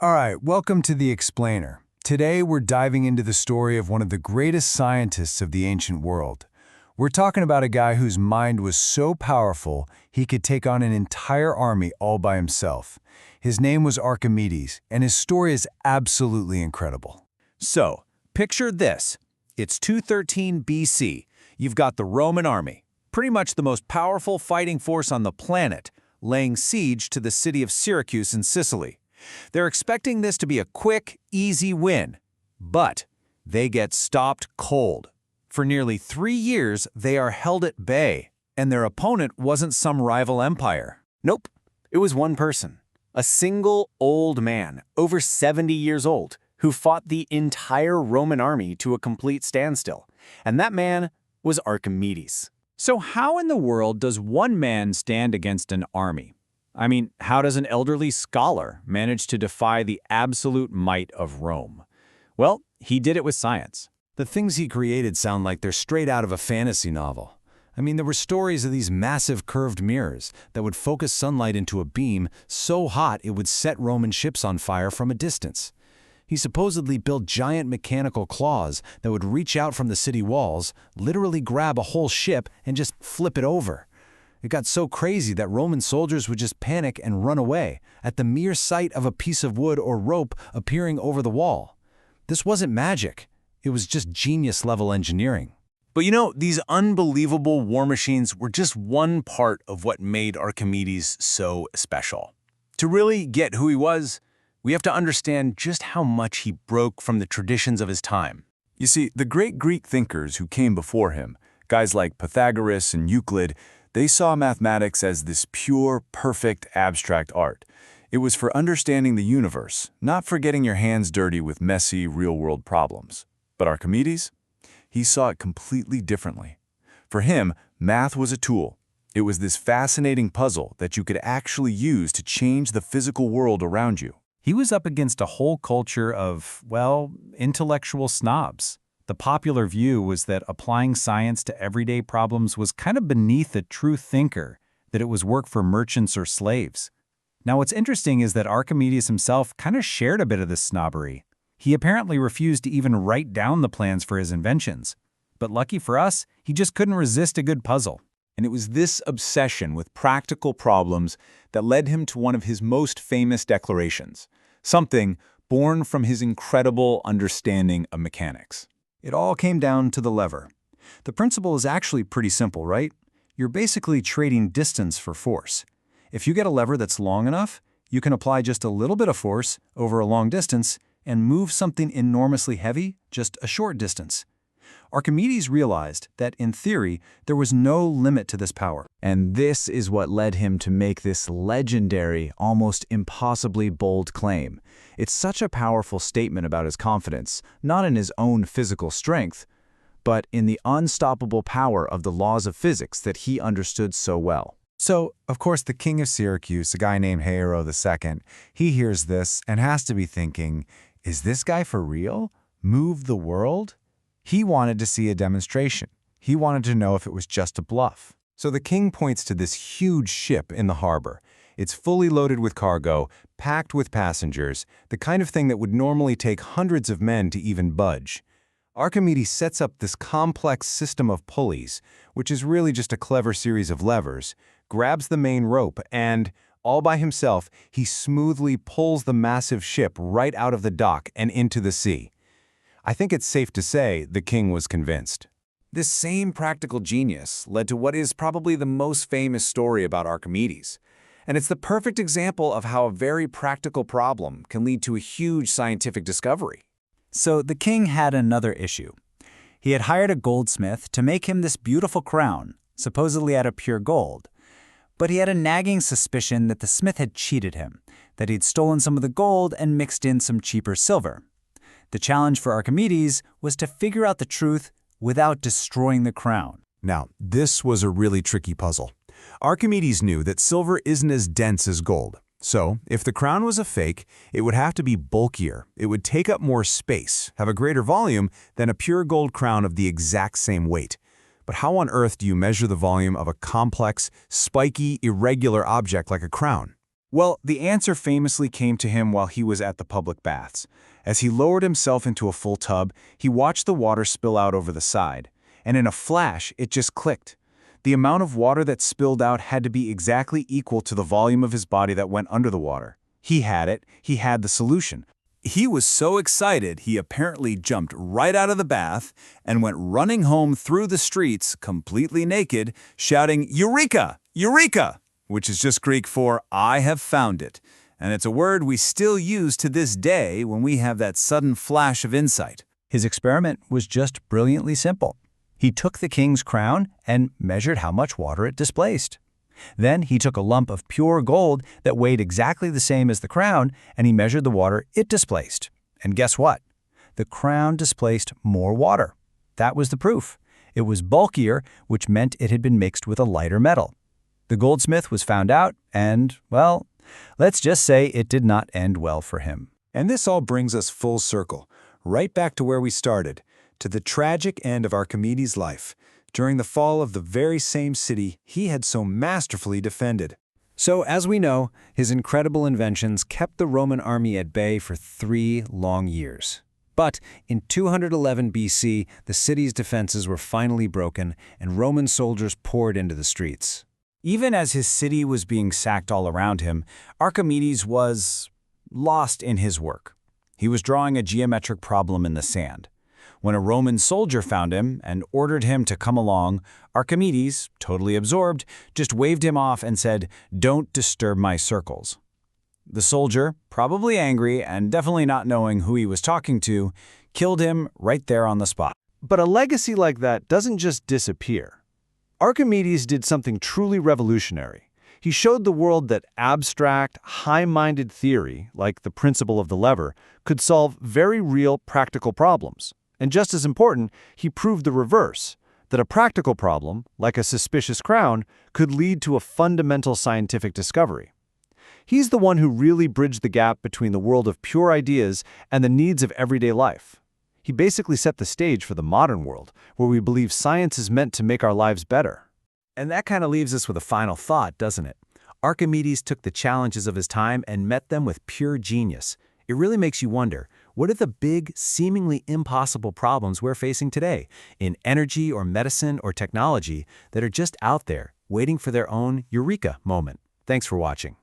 All right, welcome to The Explainer. Today we're diving into the story of one of the greatest scientists of the ancient world. We're talking about a guy whose mind was so powerful he could take on an entire army all by himself. His name was Archimedes, and his story is absolutely incredible. So, picture this. It's 213 BC. You've got the Roman army, pretty much the most powerful fighting force on the planet, laying siege to the city of Syracuse in Sicily. They're expecting this to be a quick, easy win, but they get stopped cold. For nearly 3 years, they are held at bay, and their opponent wasn't some rival empire. Nope, it was one person, a single old man, over 70 years old, who fought the entire Roman army to a complete standstill. And that man was Archimedes. So how in the world does one man stand against an army? I mean, how does an elderly scholar manage to defy the absolute might of Rome? Well, he did it with science. The things he created sound like they're straight out of a fantasy novel. I mean, there were stories of these massive curved mirrors that would focus sunlight into a beam so hot it would set Roman ships on fire from a distance. He supposedly built giant mechanical claws that would reach out from the city walls, literally grab a whole ship and just flip it over. It got so crazy that Roman soldiers would just panic and run away at the mere sight of a piece of wood or rope appearing over the wall. This wasn't magic. It was just genius-level engineering. But you know, these unbelievable war machines were just one part of what made Archimedes so special. To really get who he was, we have to understand just how much he broke from the traditions of his time. You see, the great Greek thinkers who came before him, guys like Pythagoras and Euclid, they saw mathematics as this pure, perfect, abstract art. It was for understanding the universe, not for getting your hands dirty with messy, real-world problems. But Archimedes? He saw it completely differently. For him, math was a tool. It was this fascinating puzzle that you could actually use to change the physical world around you. He was up against a whole culture of, well, intellectual snobs. The popular view was that applying science to everyday problems was kind of beneath a true thinker, that it was work for merchants or slaves. Now, what's interesting is that Archimedes himself kind of shared a bit of this snobbery. He apparently refused to even write down the plans for his inventions. But lucky for us, he just couldn't resist a good puzzle. And it was this obsession with practical problems that led him to one of his most famous declarations, something born from his incredible understanding of mechanics. It all came down to the lever. The principle is actually pretty simple, right? You're basically trading distance for force. If you get a lever that's long enough, you can apply just a little bit of force over a long distance and move something enormously heavy just a short distance. Archimedes realized that, in theory, there was no limit to this power. And this is what led him to make this legendary, almost impossibly bold claim. It's such a powerful statement about his confidence, not in his own physical strength, but in the unstoppable power of the laws of physics that he understood so well. So, of course, the king of Syracuse, a guy named Hiero II, he hears this and has to be thinking, is this guy for real? Move the world? He wanted to see a demonstration. He wanted to know if it was just a bluff. So the king points to this huge ship in the harbor. It's fully loaded with cargo, packed with passengers, the kind of thing that would normally take hundreds of men to even budge. Archimedes sets up this complex system of pulleys, which is really just a clever series of levers, grabs the main rope, and, all by himself, he smoothly pulls the massive ship right out of the dock and into the sea. I think it's safe to say the king was convinced. This same practical genius led to what is probably the most famous story about Archimedes. And it's the perfect example of how a very practical problem can lead to a huge scientific discovery. So the king had another issue. He had hired a goldsmith to make him this beautiful crown, supposedly out of pure gold. But he had a nagging suspicion that the smith had cheated him, that he'd stolen some of the gold and mixed in some cheaper silver. The challenge for Archimedes was to figure out the truth without destroying the crown. Now, this was a really tricky puzzle. Archimedes knew that silver isn't as dense as gold. So, if the crown was a fake, it would have to be bulkier. It would take up more space, have a greater volume than a pure gold crown of the exact same weight. But how on earth do you measure the volume of a complex, spiky, irregular object like a crown? Well, the answer famously came to him while he was at the public baths. As he lowered himself into a full tub, he watched the water spill out over the side. And in a flash, it just clicked. The amount of water that spilled out had to be exactly equal to the volume of his body that went under the water. He had it. He had the solution. He was so excited, he apparently jumped right out of the bath and went running home through the streets, completely naked, shouting, "Eureka! Eureka!" which is just Greek for "I have found it." And it's a word we still use to this day when we have that sudden flash of insight. His experiment was just brilliantly simple. He took the king's crown and measured how much water it displaced. Then he took a lump of pure gold that weighed exactly the same as the crown, and he measured the water it displaced. And guess what? The crown displaced more water. That was the proof. It was bulkier, which meant it had been mixed with a lighter metal. The goldsmith was found out, and, well, let's just say it did not end well for him. And this all brings us full circle, right back to where we started, to the tragic end of Archimedes' life, during the fall of the very same city he had so masterfully defended. So, as we know, his incredible inventions kept the Roman army at bay for 3 long years. But in 211 BC, the city's defenses were finally broken, and Roman soldiers poured into the streets. Even as his city was being sacked all around him, Archimedes was lost in his work. He was drawing a geometric problem in the sand. When a Roman soldier found him and ordered him to come along, Archimedes, totally absorbed, just waved him off and said, "Don't disturb my circles." The soldier, probably angry and definitely not knowing who he was talking to, killed him right there on the spot. But a legacy like that doesn't just disappear. Archimedes did something truly revolutionary. He showed the world that abstract, high-minded theory, like the principle of the lever, could solve very real practical problems. And just as important, he proved the reverse, that a practical problem, like a suspicious crown, could lead to a fundamental scientific discovery. He's the one who really bridged the gap between the world of pure ideas and the needs of everyday life. He basically set the stage for the modern world, where we believe science is meant to make our lives better. And that kind of leaves us with a final thought, doesn't it? Archimedes took the challenges of his time and met them with pure genius. It really makes you wonder, what are the big, seemingly impossible problems we're facing today, in energy or medicine or technology, that are just out there, waiting for their own Eureka moment? Thanks for watching.